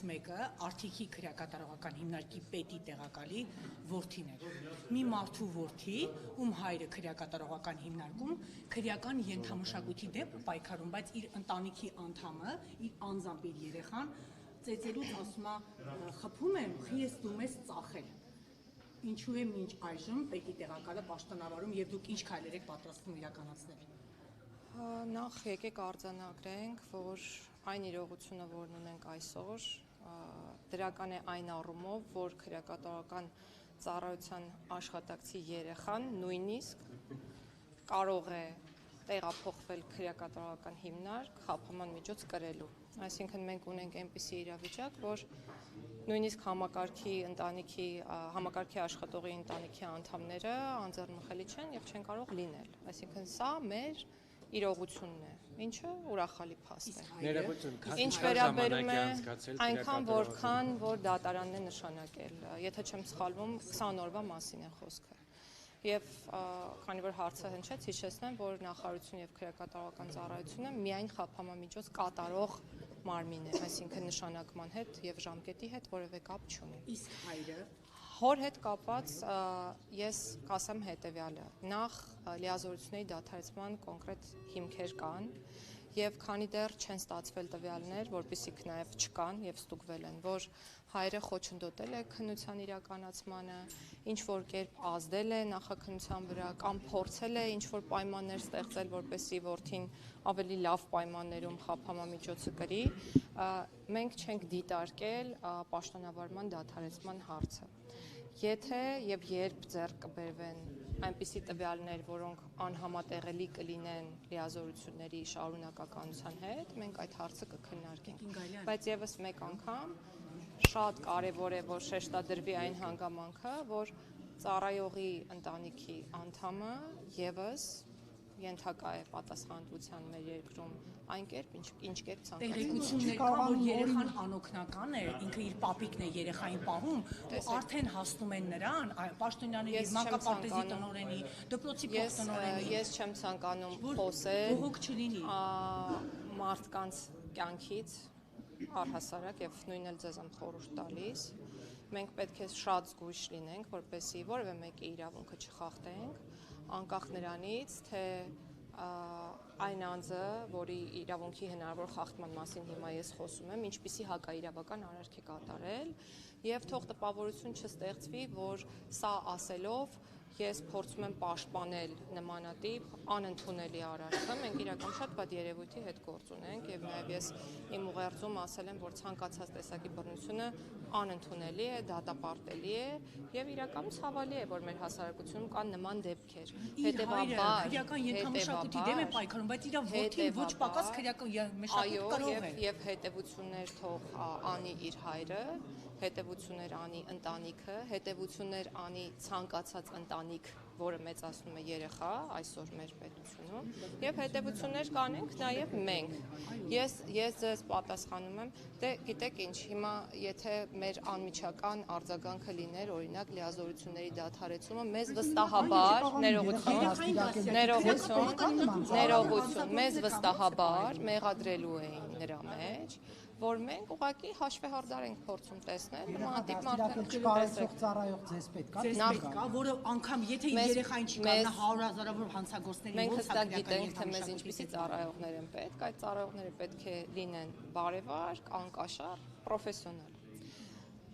մեկը Արթիքի քրեակատարողական հիմնարկի պետի տեղակալի որդին էր։ Մի մարդու որդի, ում հայրը քրեակատարողական հիմնարկում քրեական ենթամշակույթի դեմ պայքարում, բայց իր ընտանիքի անդամը, իր անձամբ իր երեխան ծեծելուց ասում է, խփում եմ, ես դու մեզ ծախել։ Ինչու է մինչ այժմ պետի տեղակալը պաշտոնավարում եւ դուք ինչ քայլեր եք պատրաստվում իրականացնել։ Նախ եկեք արձանագրենք, որ այն իրողությունը, որն ունենք այսօր, դրական է այն առումով, որ քրեակատարողական ծառայության աշխատակցի երեխան նույնիսկ կարող է տեղափոխվել քրեակատարողական հիմնարկ խափման միջոց կրելու։ Այսինքն մենք ունենք այնպիսի իրավիճակ, որ նույնիսկ համակարգի աշխատողի ընտանիքի անդամները անձեռնմխելի չեն եւ չեն կարող լինել։ Այսինքն սա մեր իրողությունն է, ինչը ուրախալի փաստ է։ Ինչ վերաբերում է այնքան որքան որ դատարանն է նշանակել, եթե չեմ սխալվում, 20 օրվա մասին է խոսքը։ Եվ քանի որ հարցը հնչեց, հիշեցնեմ, որ նախարարություն եւ քրեակատարողական ծառայությունը միայն խափամամիջոց կատարող մարմին է, այսինքն նշանակման հետ եւ ժամկետի հետ որևէ կապ չունի։ Իսկ հայրը հոր հետ կապված ես կասեմ հետեւյալը. նախ լիազորությունների դադարեցման կոնկրետ հիմքեր կան եւ քանի դեռ չեն ստացվել տվյալներ, որպեսզի նաեւ չկան եւ ստուգվել են, որ հայրը խոչընդոտել է քննության իրականացմանը, ինչ որ կերպ ազդել է նախաքննության վրա կամ փորձել է ինչ որ պայմաններ ստեղծել, որպեսզի որդին ավելի լավ պայմաններում խափամամիջոցը կրի, մենք չենք դիտարկել պաշտոնավարման դադարեցման հարցը։ Եթե եւ երբ ձեռք կբերվեն այնպիսի տվյալներ, որոնք անհամատեղելի կլինեն լիազորությունների շարունակականության հետ, մենք այդ հարցը կքննարկենք։ Բայց եւս մեկ անգամ շատ կարեւոր է, որ շեշտադրվի այն հանգամանքը, որ ծառայողի ընտանիքի անդամը եւս ենթակա է պատասխանատվության մեր երկրում այն կերպ, ինչ կերպ ցանկացած։ Տեղեկություններ կա, որ երեխան անօգնական է, ինքը իր պապիկն է երեխային պահում, ու արդեն հասնում են նրան, պաշտոնյաների, մանկապարտեզի տնօրենի, դպրոցի փոխտնօրենի։ Ես չեմ ցանկանում խոսել բողոք չլինի մարդկանց կյանքից առհասարակ եւ նույնն էլ ձեզ եմ խորհուրդ տալիս։ Մենք պետք է շատ զգույշ լինենք, որպեսզի որևէ մեկի իրավունքը չխախտենք, անկախ նրանից, թե այն անձը, որի իրավունքի հնարավոր խախտման մասին հիմա ես խոսում եմ, ինչպիսի հակաիրավական արարք է կատարել, եւ թող տպավորություն չստեղծվի, որ սա ասելով ես փորձում եմ պաշտպանել նմանատիպ անընդունելի արարքը, մենք իրական շատ վատ երևույթի հետ գործ ունենք եւ նաեւ ես իմ ուղերձում ասել եմ, որ ցանկացած տեսակի բռնությունը անընդունելի է, դատապարտելի է եւ իրականում ցավալի է, որ մեր հասարակությունում կան նման դեպքեր։ Հետեւաբար քրեական ենթամշակույթի դեմ է պայքարում, բայց իր որդին ոչ պակաս քրեական մշակույթ կարող է։ Եվ հետեւություններ թող անի իր հայրը, հետեւություններ անի ընտանիքը, հետեւություններ անի ցանկացած ընտանիք, որը մեծացնում է երեխա այսօր մեր պետությունում, եւ հետեւություններ կանենք նաեւ մենք։ Ես ձեզ պատասխանում եմ, դե գիտեք ինչ, հիմա եթե մեր անմիջական արձագանքը լիներ, օրինակ լիազորությունների դադարեցումը, մեզ վստահաբար ներողություն, մեզ վստահաբար մեղադրելու էին նրա մեջ, որ մենք ուղղակի հաշվեհարդար ենք փորձում տեսնել, նմանատիպ մարդկանց չկարողացող ծառայող ձեզ պետք է, որը անգամ եթե երեխային չի կազմա 100,000-ավոր հանցագործների մենք հստակ գիտենք, թե մեզ ինչպիսի ծառայողներ են պետք, այդ ծառայողները պետք է լինեն բարևար, անկաշառ, պրոֆեսիոնալ։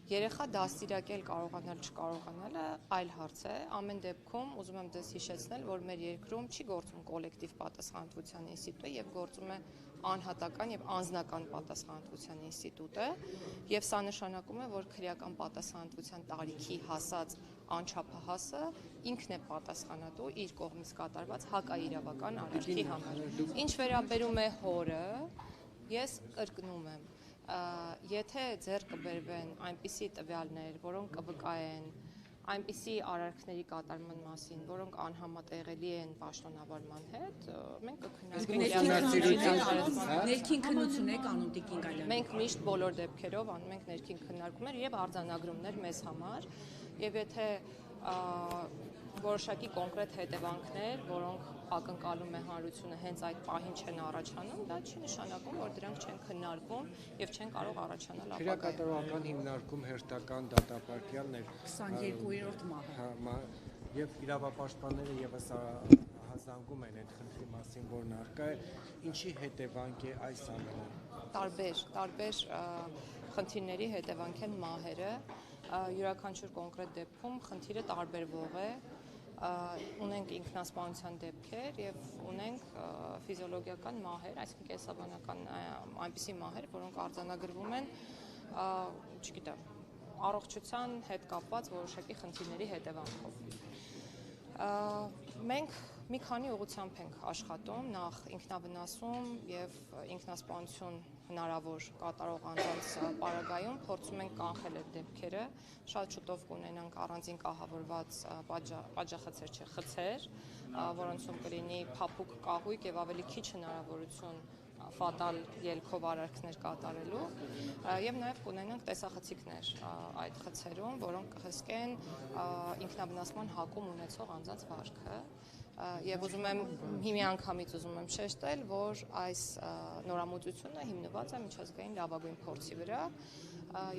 Երեխա դաստիարակել կարողանալ չկարողանալը այլ հարց է, ամեն դեպքում ուզում եմ դες հիշեցնել, որ մեր երկրում չի գործում կոլեկտիվ պատասխանատվության ինստիտուտը եւ գործում է անհատական եւ անձնական պատասխանատվության ինստիտուտը եւ սա նշանակում է, որ քրեական պատասխանատվության տարիքի հասած անչափահասը ինքն է պատասխանատու իր կողմից կատարված հակաիրավական արարքի համար։ Ինչ վերաբերում է հորը, ես կրկնում եմ, եթե ձեռք կբերվեն այնպիսի տվյալներ, որոնք կվկայեն այնպիսի արարքների կատարման մասին, որոնք անհամատեղելի են պաշտոնավարման հետ, մենք կքննարկենք։ Ներքին քննություն եք անում Տիկին Գալյան։ Մենք միշտ բոլոր դեպքերով անում ենք ներքին քննարկումներ եւ արձանագրումներ մեզ համար, եւ եթե որոշակի կոնկրետ հետևանքներ, որոնք ակնկալում է հանրությունը հենց այդ պահին չեն առաջանում, դա չի նշանակում, որ դրանք չեն քննարկվում եւ չեն կարող առաջանալ ապագայում։ Քրեակատարողական հիմնարկում հերթական դատապարտյալն էր 22-րդ մահը։ Եվ իրավապաշտպանները եւս հազանգում են այդ խնդրի մասին, որն առկա է, ինչի հետևանք է այս ամենը։ Տարբեր խնդիրների հետևանք են մահերը, յուրաքանչյուր կոնկրետ դեպքում խնդիրը տարբերվող է, ունենք ինքնասպանության դեպքեր եւ ունենք ֆիզիոլոգիական մահեր, այսինքն կենսաբանական այնպիսի մահեր, որոնք արձանագրվում են, չգիտեմ, առողջության հետ կապված որոշակի խնդիրների հետևանքով։ Մենք մի քանի ուղղությամբ ենք աշխատում, նախ ինքնավնասում եւ ինքնասպանություն հնարավոր կատարող անձանց պարագայում փորձում ենք կանխել այդ դեպքերը, շատ շուտով կունենանք առանձին կահավորված խցեր, որոնցում կլինի փափուկ կահույք եւ ավելի քիչ հնարավորություն ֆատալ ելքով արարքներ կատարելու եւ նաեւ կունենանք տեսախցիկներ այդ խցերում, որոնք կհսկեն ինքնավնասման հակում ունեցող անձանց վարքը եւ միանգամից ուզում եմ շեշտել, որ այս նորամուծությունը հիմնված է միջազգային լավագույն փորձի վրա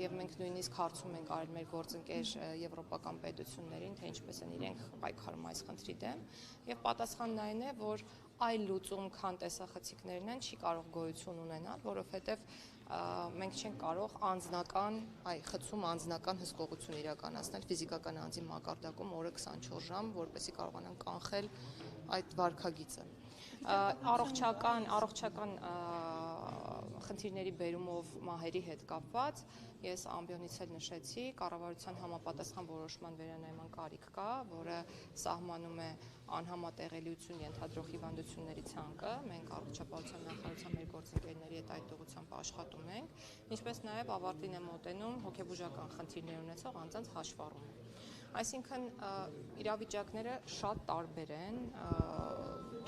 եւ մենք նույնիսկ հարցում ենք արել մեր գործընկեր եվրոպական պետություններին, թե ինչպես են իրենք պայքարում այս խնդրի դեմ եւ պատասխանն այն է, որ այլ լուծում քան տեսախցիկներն են չի կարող գոյություն ունենալ, որովհետեւ մենք չենք կարող խցում անձնական հսկողություն իրականացնել ֆիզիկական անձի մակարդակում օրը 24 ժամ, որպեսզի կարողանանք կանխել այդ վարքագիծը։ Առողջական խնդիրների բերումով մահերի հետ կապված ես ամբիոնից էլ նշեցի, կառավարության համապատասխան որոշման վերանայման կարիք կա, որը սահմանում է անհամատեղելիություն ենթադրող հիվանդությունների ցանկը, մենք առողջապահության նախարարության մեր գործընկերների հետ այդ ուղղությամբ աշխատում ենք, ինչպես նաև ավարտին է մոտենում հոգեբուժական խնդիրներ ունեցող անձանց հաշվառումը։ Այսինքն իրավիճակները շատ տարբեր են,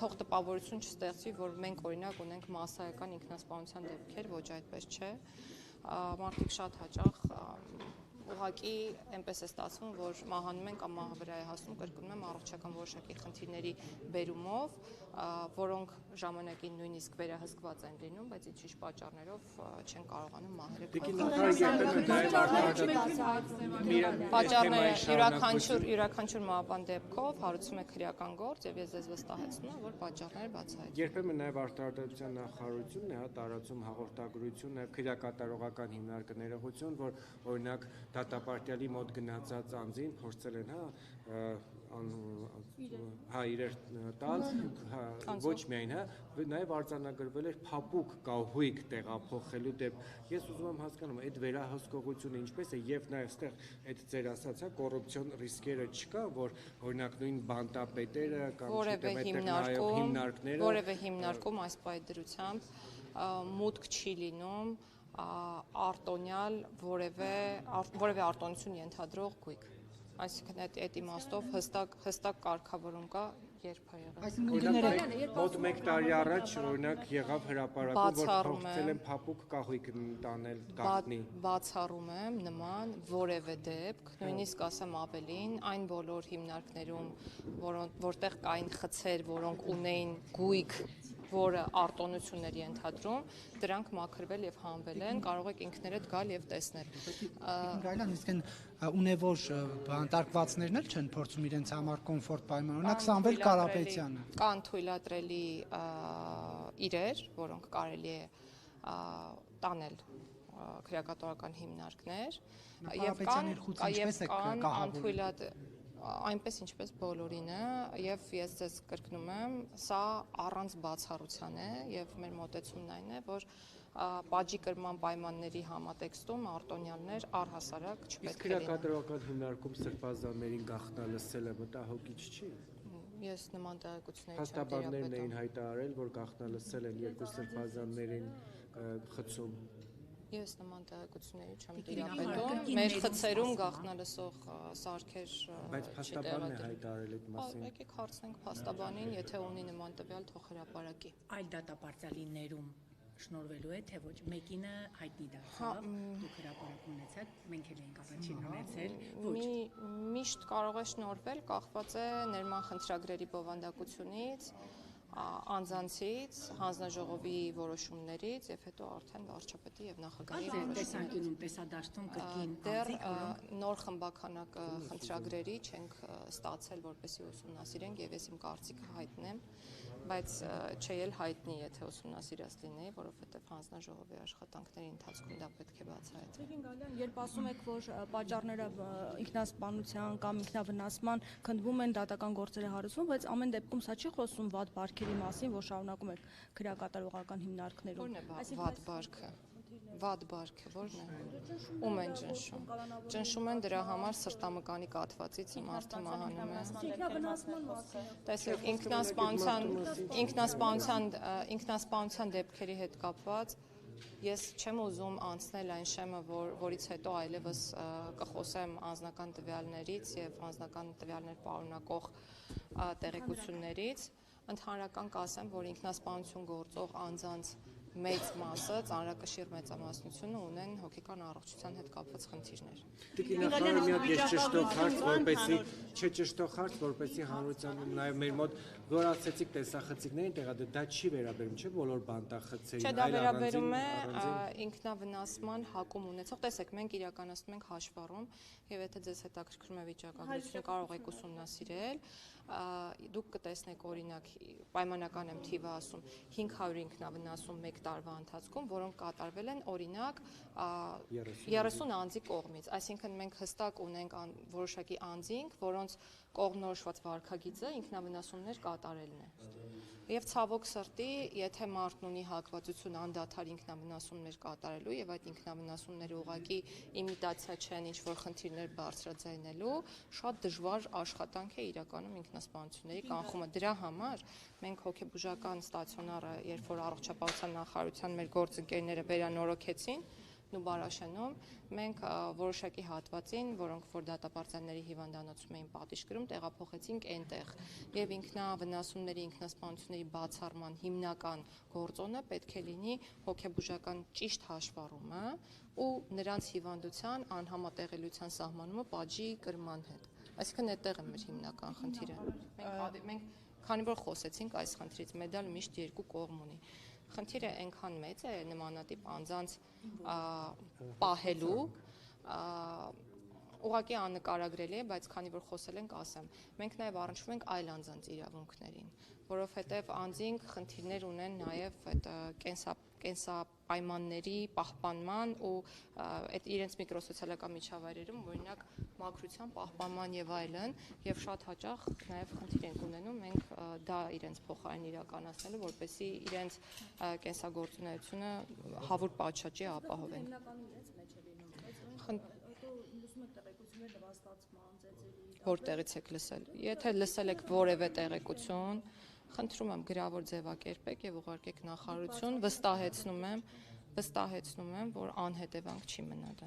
թող տպավորություն չստեղծվի, որ մենք օրինակ ունենք մասսայական ինքնասպանության դեպքեր, ոչ այդպես չէ, մարդիկ շատ հաճախ ուղղակի այնպես է ստացվում, որ մահանում են կամ մահը վրա է հասնում, կրկնում եմ, առողջական որոշակի խնդիրների բերումով, որոնք ժամանակին նույնիսկ վերահսկված են լինում, բայց ինչ-ինչ պատճառներով չեն կարողանում մահերը պատճառները յուրաքանչյուր մահվան դեպքով հարուցում է քրեական գործ եւ ես ձեզ վստահեցնում եմ, որ պատճառները բացահայտվում։ Երբեմն նաեւ արտարդության նախարարությունն է տարածում հաղորդագրություն, նաեւ քրեակատարողական հիմնարկը ներողություն, որ օրինակ դատապարտյալի մոտ գնացած անձին փորձել են իրեր տալ, ոչ միայն, նաև արձանագրվել էր փափուկ կահույք տեղափոխելու դեպք։ Ես ուզում եմ հասկանամ, այդ վերահսկողությունը ինչպես է եւ նաև այստեղ այդ ձեր ասած կոռուպցիոն ռիսկերը չկա, որ օրինակ նույն բանտապետերը կամ հիմնարկները որևէ հիմնարկում այս պայդրությամբ մուտք չի լինում արտոնյալ որևէ արտոնություն ենթադրող գույք։ Այսինքն այդ իմաստով հստակ կարգավորում կա երբ է եղել։ Այսինքն մոտ 1 տարի առաջ օրինակ եղավ հրապարակում, որ փորձել են փափուկ կահույք տանել գաղտնի։ Բացառում եմ նման որևէ դեպք, նույնիսկ ասեմ ավելին, այն բոլոր հիմնարկներում, որտեղ կային խցեր, որոնք ունեին գույք, որը արտոնություններ ենթադրում, դրանք մաքրվել եւ հանվել են, կարող եք ինքներդ գալ եւ տեսնել։ Գայլան, իսկ այն ունևոր բանտարկվածներն էլ չեն փորձում իրենց համար կոմֆորտ պայման, օրինակ Սամվել Կարապետյանը։ Կան թույլատրելի իրեր, որոնք կարելի է տանել քրեակատարական հիմնարկներ, եւ կան անթույլատրելի այնպես ինչպես բոլորինը եւ ես ձեզ կրկնում եմ, սա առանց բացառության է եւ մեր մոտեցումն այն է, որ բաժի կրման պայմանների համատեքստում արտոնյալներ առհասարակ չպետք է լինեն։ Քրեակատարական հիմնարկում սրբազաններին գաղտնալսելը մտահոգիչ չի։ Ես նման տեղեկությունների չեմ Փաստաբաններն էին հայտարարել, որ գաղտնալսել են երկու սրբազաններին խցում։ Ես նման տեղեկությունների չեմ դիապետում, մեր խցերում գաղտնալսող սարքեր բայց փաստաբանն է հայտարարել այդ մասին։ Եկեք հարցնենք փաստաբանին, եթե ունի նման տվյալ, թող հրապարակի։ Այլ դատապարտյալիներում շնորհվելու է, թե ոչ։ Մեկինը հայտնի դարձավ, դուք հրապարակ ունեցաք, մենք էլ ենք առաջին ունեցել, ոչ։ Միշտ կարող է շնորհվել, կախված է ներման խնդրագրերի բովանդակությունից, անձանցից, հանձնաժողովի որոշումներից եւ հետո արդեն վարչապետի եւ նախագահի տեսանկյունում տեսադաշտում կրկին դեռ նոր խմբականակ խնդրագրերի չենք ստացել, որպեսզի ուսումնասիրենք եւ ես իմ կարծիքը հայտնեմ, բայց չէ էլ հայտնի, եթե ուսումնասիրած լինեի, որովհետեւ հանձնաժողովի աշխատանքների ընթացքում դա պետք է բացահայտվի։ Տիկին Գալյան, երբ ասում եք, որ պատճառները ինքնասպանության կամ ինքնավնասման քննվում են, դատական գործեր է հարուցվում, բայց ամեն դեպքում սա չի խոսում վատ բարքերի մասին, որ շարունակում եք քրեակատարողական հիմնարկներում։ Որն է վատ բարքը։ Վատ բարքը ո՞րն է։ Ում են ճնշում։ Ճնշում են դրա համար սրտամկանի կաթվածից մարդը մահանում է։ Ինքնավնասման մասին։ Տեսեք, ինքնասպանության դեպքերի հետ կապված ես չեմ ուզում անցնել այն շեմը, որից հետո այլևս կխոսեմ անձնական տվյալներից եւ անձնական տվյալներ պարունակող տեղեկություններից։ Ընդհանրական կասեմ, որ ինքնասպանություն գործող անձանց մեծ մասը, ծանրակշիռ մեծամասնությունը ունեն հոգեկան առողջության հետ կապված խնդիրներ։ Տիկին նախարարը մի հատ ես ճշտող հարց, որպեսզի ճշտող հարց, որպեսզի հանրությանը նաև մեր մոտ որ ասեցիք տեսախցիկներին տեղադրել, դա չի վերաբերում, չէ՞ բոլոր բանտախցերին, Չէ, դա վերաբերում է ինքնավնասման հակում ունեցող։ Տեսեք, մենք իրականացնում ենք հաշվառում եւ եթե ձեզ հետաքրքրում է վիճակագրությունը, կարող եք ուսումնասիրել։ Դուք կտեսնեք օրինակ պայմանական եմ թիվը ասում 500 ինքնավնասում 1 տարվա ընթացքում, որոնք կատարվել են օրինակ 30 անձի կողմից, այսինքն մենք հստակ ունենք որոշակի անձինք, որոնց կողմնորոշված վարքագիծը ինքնավնասումներ կատարելն է։ Եվ ցավոք սրտի, եթե մարդն ունի հակվածություն անդադար ինքնավնասումներ կատարելու եւ այդ ինքնավնասումները ուղղակի իմիտացիա չեն ինչ-որ խնդիրներ բարձրաձայնելու, շատ դժվար աշխատանք է իրականում ինքնասպանությունների կանխումը։ Դրա համար մենք հոգեբուժական ստացիոնարը, երբ որ առողջապահության նախարարության մեր գործընկերները վերանորոգեցին Նուբարաշենում, մենք որոշակի հատվածին, որոնք որ դատապարտյալների հիվանդանոցում էին պատիժ կրում, տեղափոխեցինք այնտեղ եւ ինքնավնասումների, ինքնասպանությունների բացառման հիմնական գործոնը պետք է լինի հոգեբուժական ճիշտ հաշվառումը ու նրանց հիվանդության անհամատեղելիության սահմանումը պատժի կրման հետ։ Այսինքն այդտեղ է մեր հիմնական խնդիրը։ Մենք քանի որ խոսեցինք այս խնդրից, մեդալ միշտ երկու կողմ ունի։ Խնդիրը այնքան մեծ է նմանատիպ անձանց պահելու, ուղղակի աննկարագրելի է, բայց քանի որ խոսել ենք, ասեմ, մենք նաև առնչվում ենք այլ անձանց իրավունքներին, որովհետև անձինք խնդիրներ ունեն նաև այդ կենսապայմանների պահպանման ու այդ իրենց միկրոսոցիալական միջավայրերում, օրինակ մաքրության պահպանման եւ այլն, եւ շատ հաճախ նաեւ խնդիր ենք ունենում մենք դա իրենց փոխարեն իրականացնելու, որպեսզի իրենց կենսագործունեությունը հավուր պատշաճի ապահովենք։ Որտեղից եք լսել։ Եթե լսել եք որևէ տեղեկություն, խնդրում եմ գրավոր ձևակերպեք եւ ուղարկեք նախարարություն, վստահեցնում եմ, որ անհետևանք չի մնա դա։